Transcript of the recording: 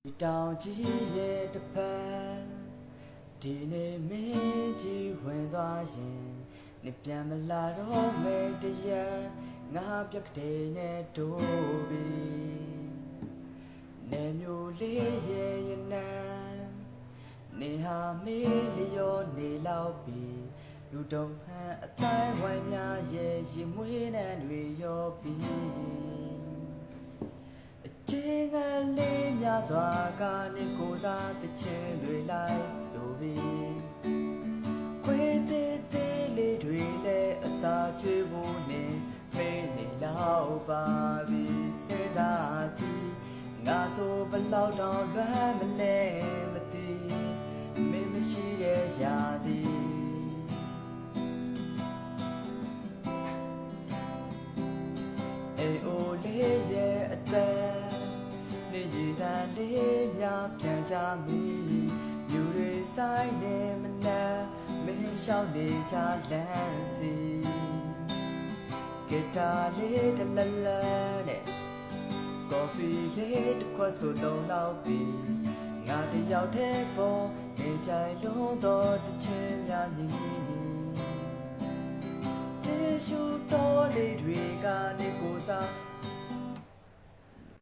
ဒီတောင်ကြီးရဲ့တစ်ဖက်ဒီနေ့မင်းကြီးဝင်သွားရင်နေပြန်မလာတော့မယ်တရံငါပြက်ကလေးနဲ့တို့ပြီနေမျိုးလေးရဲ့ရနံနေဟာမေးလျောနေလောက်ပြီလူတုံဖန်အတိုင်းဝိုင်းများရဲ့ရင်မွေးနှံတွေရောပြီချင်းကလေးများစွာကနေကိုစားတချင်းတွေလိုက်ဆိုပြီးခွေးသေးသေးလေးတွေလည်းအစာကျွေးဖို့နေဖေးနေလောက်ပါပြီစဉ်းစားကြည့်ငါဆိုဘလောက်တောင်လွမ်းမလဲမသိမင်းမရှိတဲ့ရာသည်အေးအိုလေးရဲ့အသက်နေရည်တန်လေးများပြန်ကြမိယူတွေဆိုင်နေမနာမင်းလျှောက်နေကြလမ်းစီဂီတာလေးတလလနဲ့ကော်ဖီလေးတစ်ခွက်ဆိုတော့လောက်ပြီငါတယောက်တည်းပေါ်နေကြလုံးတော့တချင်းများညီတေရှူတော်လေးတွေကနေကိုစား